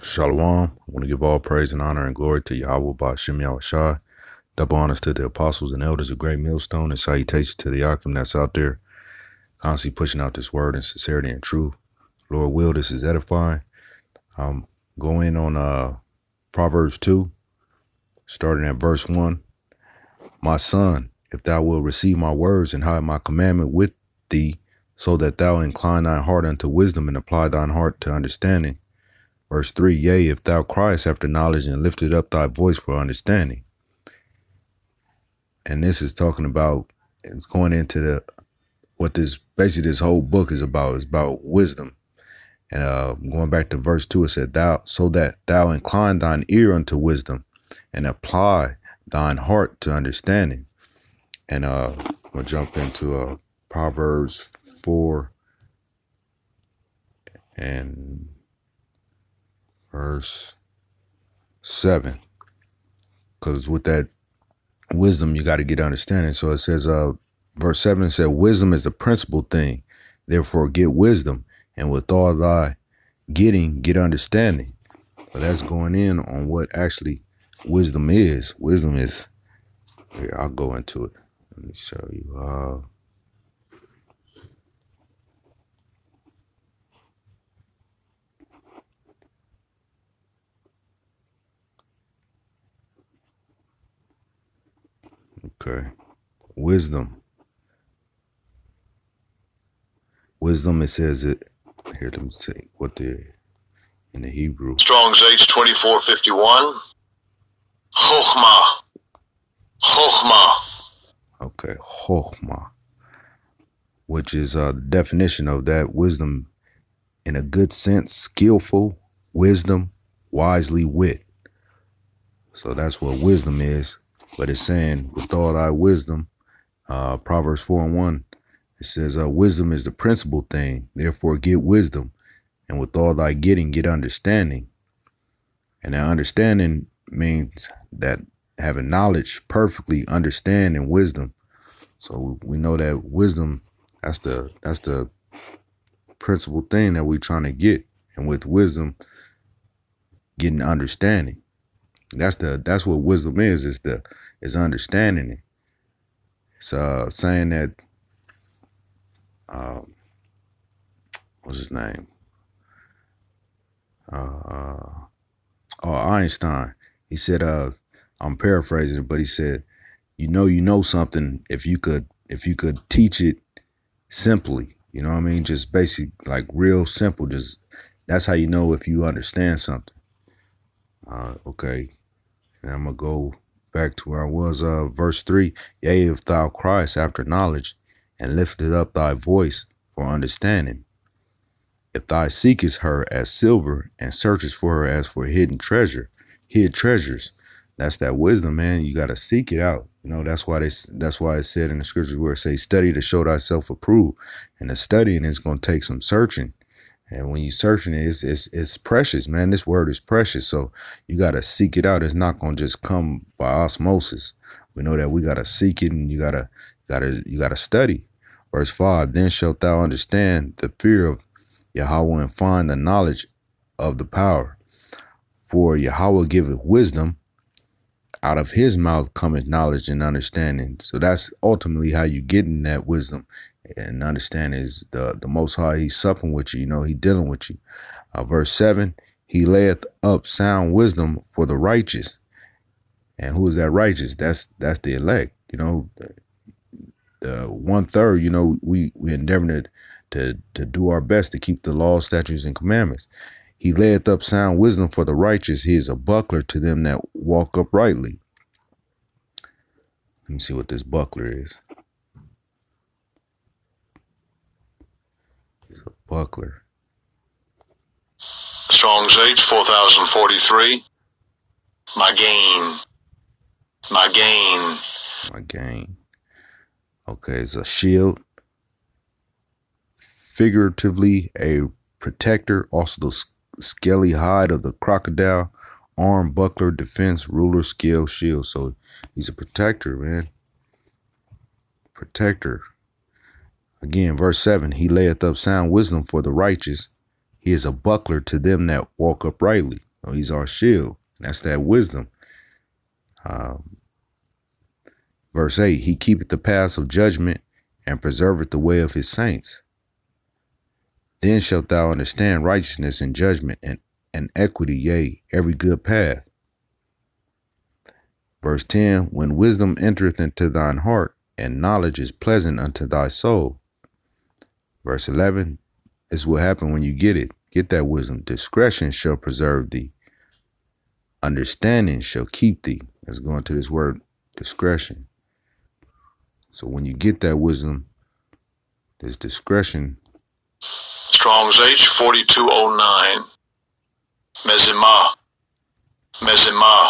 Shalom. I want to give all praise and honor and glory to Yahweh Ba'Shem Yahushua. Double honors to the apostles and elders of Great Millstone, and salutations to the Yakim that's out there constantly pushing out this word in sincerity and truth. Lord will, this is edifying. Go in on Proverbs 2, starting at verse 1. My son, if thou wilt receive my words and hide my commandment with thee, so that thou incline thine heart unto wisdom and apply thine heart to understanding. Verse 3, yea, if thou criest after knowledge and lifted up thy voice for understanding. And this is talking about, it's going into what this whole book is about. It's about wisdom. And going back to verse 2, it said, so that thou incline thine ear unto wisdom and apply thine heart to understanding. And we'll jump into Proverbs 4 and verse 7, because with that wisdom you got to get understanding. So it says verse 7 said, wisdom is the principal thing, therefore get wisdom, and with all thy getting, get understanding. So that's going in on what actually wisdom is. Wisdom is, here, I'll go into it. Let me show you. Okay, wisdom. Wisdom, it says it here. Let me see what in the Hebrew. Strong's H2451. Chokhmah. Chokhmah. Okay, chokhmah, which is the definition of that wisdom in a good sense: skillful, wisdom, wisely wit. So that's what wisdom is. But it's saying, with all thy wisdom, Proverbs 4 and 1, it says, wisdom is the principal thing, therefore get wisdom, and with all thy getting, get understanding. And that understanding means that having knowledge, perfectly understanding wisdom. So we know that wisdom, that's the principal thing that we're trying to get. And with wisdom, getting understanding. That's what wisdom is understanding it. It's saying that what's his name? Einstein. He said, I'm paraphrasing it, but he said, you know something if you could teach it simply. You know what I mean? Just basic, like real simple. Just that's how you know if you understand something. Okay. And I'm going to go back to where I was, verse 3. Yea, if thou criest after knowledge and lifted up thy voice for understanding. If thou seekest her as silver and searchest for her as for hid treasures. That's that wisdom, man. You got to seek it out. You know, that's why it said in the scriptures where it says, study to show thyself approved. And the studying is going to take some searching. And when you're searching it, it's precious, man. This word is precious. So you got to seek it out. It's not going to just come by osmosis. We know that we got to seek it, and you got to study. Verse 5, then shalt thou understand the fear of Yahweh and find the knowledge of the power. For Yahweh giveth wisdom. Out of his mouth cometh knowledge and understanding. So that's ultimately how you get in that wisdom. And understand is the Most High, he's supping with you, you know, he dealing with you. Verse 7, he layeth up sound wisdom for the righteous. And who is that righteous? That's the elect, you know, the 1/3, you know, we endeavor to do our best to keep the law, statutes, and commandments. He layeth up sound wisdom for the righteous. He is a buckler to them that walk uprightly. Let me see what this buckler is. He's a buckler. Strong's H4043. My gain. My gain. My gain. Okay, it's a shield. Figuratively, a protector. Also the scaly hide of the crocodile. Arm, buckler, defense, ruler, skill, shield. So he's a protector, man. Protector. Again, verse 7, he layeth up sound wisdom for the righteous. He is a buckler to them that walk uprightly. So he's our shield. That's that wisdom. Verse 8, he keepeth the paths of judgment and preserveth the way of his saints. Then shalt thou understand righteousness and judgment and equity, yea, every good path. Verse 10, when wisdom entereth into thine heart, and knowledge is pleasant unto thy soul. Verse 11, this will happen when you get it. Get that wisdom. Discretion shall preserve thee. Understanding shall keep thee. Let's go into this word, discretion. So when you get that wisdom, this discretion. Strong's H 4209. Mezimah.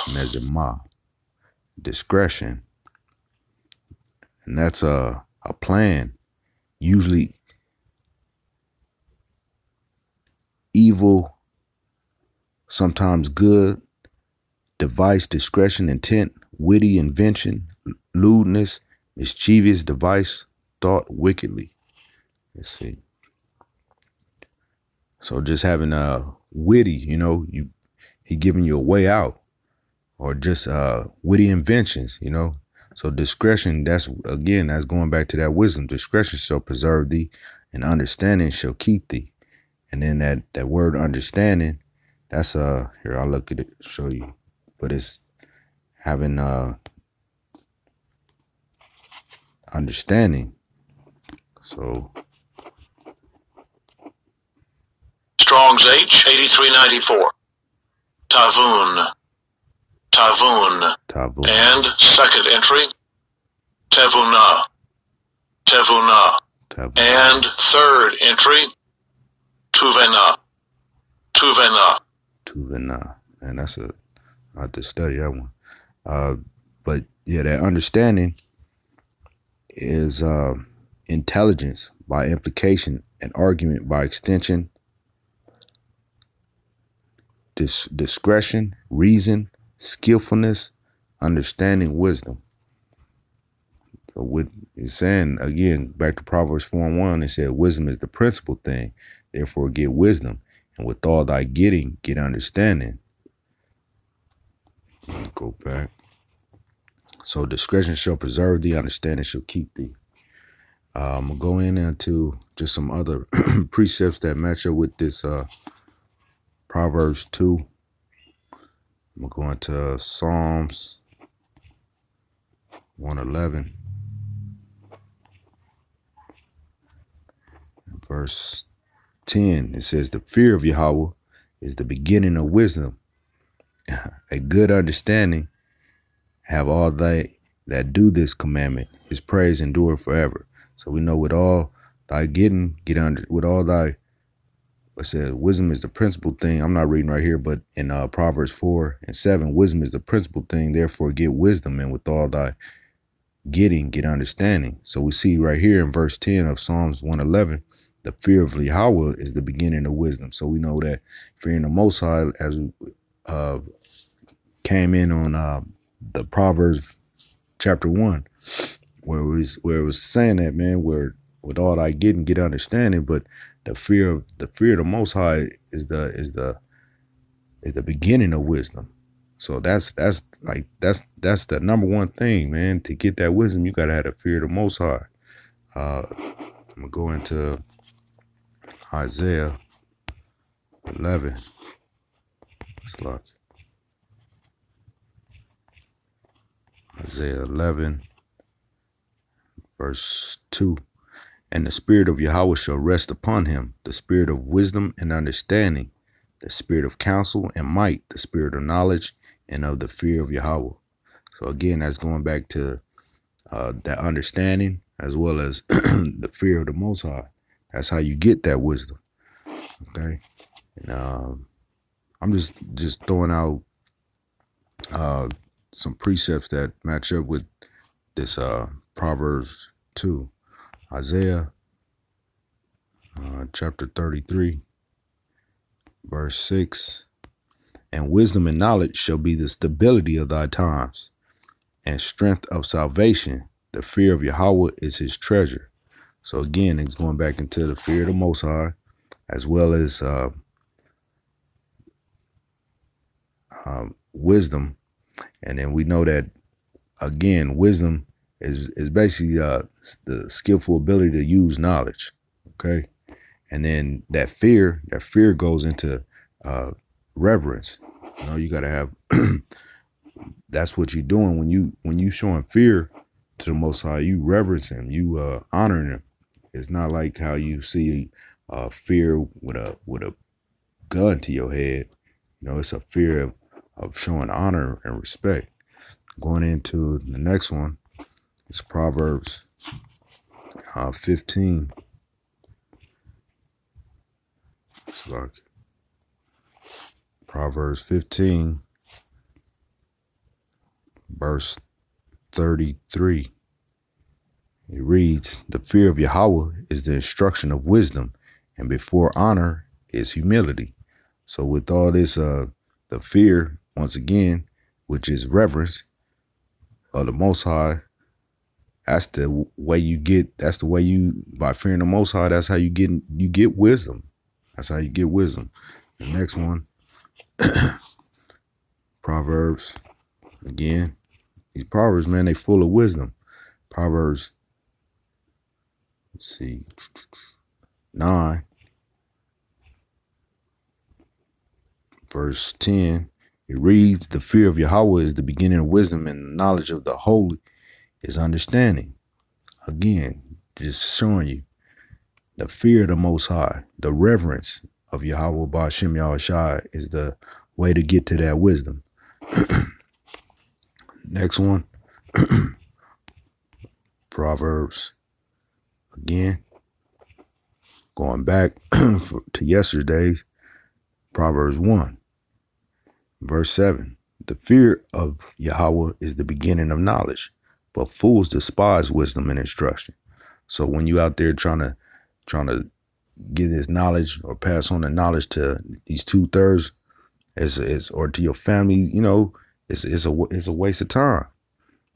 Mezimah. Discretion. And that's a plan. Usually evil, sometimes good, device, discretion, intent, witty invention, lewdness, mischievous device, thought wickedly. Let's see. So just having a witty, he giving you a way out, or just witty inventions, So discretion, that's going back to that wisdom. Discretion shall preserve thee, and understanding shall keep thee. And then that word understanding, that's here, I'll look at it, show you. But it's having understanding. So Strong's H 8394. Tavun. And second entry, Tevunah. And third entry, Tuvenah. And I have to study that one. But yeah, that understanding is intelligence by implication and argument by extension, discretion, reason, skillfulness, understanding, wisdom. So what it's saying, again, back to Proverbs 4:1, it said, wisdom is the principal thing. Therefore, get wisdom. And with all thy getting, get understanding. Go back. So discretion shall preserve thee, understanding shall keep thee. I'm going to go into just some other precepts that match up with this Proverbs 2. I'm going to go into Psalms 111. Verse 10, it says, the fear of Yahweh is the beginning of wisdom. A good understanding have all they that do this commandment. His praise endure forever. So we know with all thy getting, get under, with all thy, it says wisdom is the principal thing. I'm not reading right here, but in Proverbs 4:7, wisdom is the principal thing. Therefore, get wisdom, and with all thy getting, get understanding. So we see right here in verse 10 of Psalms 111, the fear of Yahweh is the beginning of wisdom. So we know that fearing the Most High, as we came in on the Proverbs chapter 1, where it was saying that, man, where with all thy getting, get understanding, but the fear of the Most High is the beginning of wisdom. So that's the number one thing, man. To get that wisdom, you gotta have the fear of the Most High. I'm gonna go into Isaiah 11. Isaiah 11, verse 2. And the spirit of Yahweh shall rest upon him, the spirit of wisdom and understanding, the spirit of counsel and might, the spirit of knowledge and of the fear of Yahweh. So again, that's going back to that understanding as well as the fear of the Most High. That's how you get that wisdom. Okay. And I'm just throwing out some precepts that match up with this Proverbs 2. Isaiah chapter 33, verse 6. And wisdom and knowledge shall be the stability of thy times, and strength of salvation. The fear of Yahweh is his treasure. So again, it's going back into the fear of the Most High, as well as wisdom. And then we know that, again, wisdom is basically the skillful ability to use knowledge. Okay. And then that fear goes into reverence. You know, you got to have, that's what you're doing when you showing fear to the Most High. You reverence Him, you honoring Him. It's not like how you see fear with a gun to your head. You know, it's a fear of showing honor and respect. Going into the next one, it's Proverbs 15. It's like Proverbs 15, verse 33. It reads, "The fear of Yahweh is the instruction of wisdom, and before honor is humility." So with all this, the fear, once again, which is reverence of the Most High, that's the way you get, by fearing the Most High, that's how you get wisdom. That's how you get wisdom. The next one, Proverbs, again, these Proverbs, man, they full of wisdom. Proverbs, let's see, 9, verse 10, it reads, "The fear of Yahweh is the beginning of wisdom, and the knowledge of the holy is understanding." Again, just showing you the fear of the Most High, the reverence of Yahweh Ba'ashem Yahushai is the way to get to that wisdom. Next one, Proverbs, again, going back to yesterday's, Proverbs 1, verse 7. "The fear of Yahweh is the beginning of knowledge, but fools despise wisdom and instruction." So when you out there trying to get this knowledge or pass on the knowledge to these 2/3 or to your family, you know, it's a waste of time.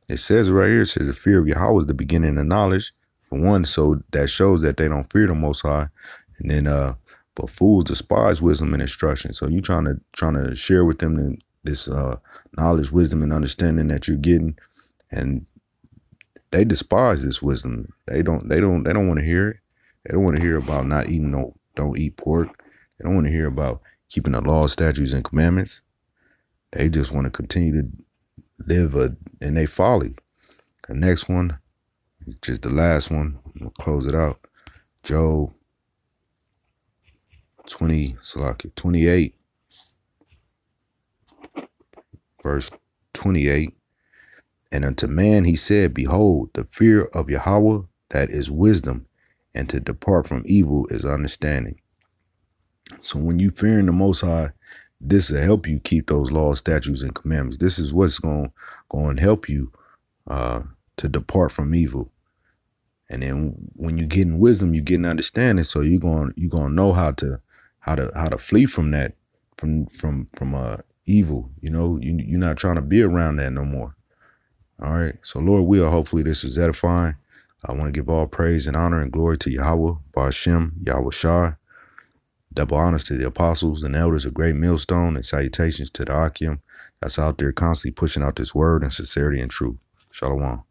It says right here, it says the fear of Yahweh is the beginning of knowledge, for one, so that shows that they don't fear the Most High. And then but fools despise wisdom and instruction. So you trying to share with them this knowledge, wisdom, and understanding that you're getting, and they despise this wisdom. They don't want to hear it. They don't want to hear about not eating don't eat pork. They don't want to hear about keeping the laws, statutes, and commandments. They just want to continue to live in their folly. The next one, just the last one, we'll close it out. Job 28, verse 28. "And unto man he said, Behold, the fear of Yahweh, that is wisdom, and to depart from evil is understanding." So when you fearing the Most High, this will help you keep those laws, statutes, and commandments. This is what's going to help you to depart from evil. And then when you get in wisdom, you get in understanding. So you're going to know how to flee from that, from evil. You know, you're not trying to be around that no more. All right. So Lord will, hopefully this is edifying. I want to give all praise and honor and glory to Yahweh, Ba'ashem, Yahushai. Double honors to the apostles and elders of Great Millstone, and salutations to the Akim that's out there constantly pushing out this word in sincerity and truth. Shalom.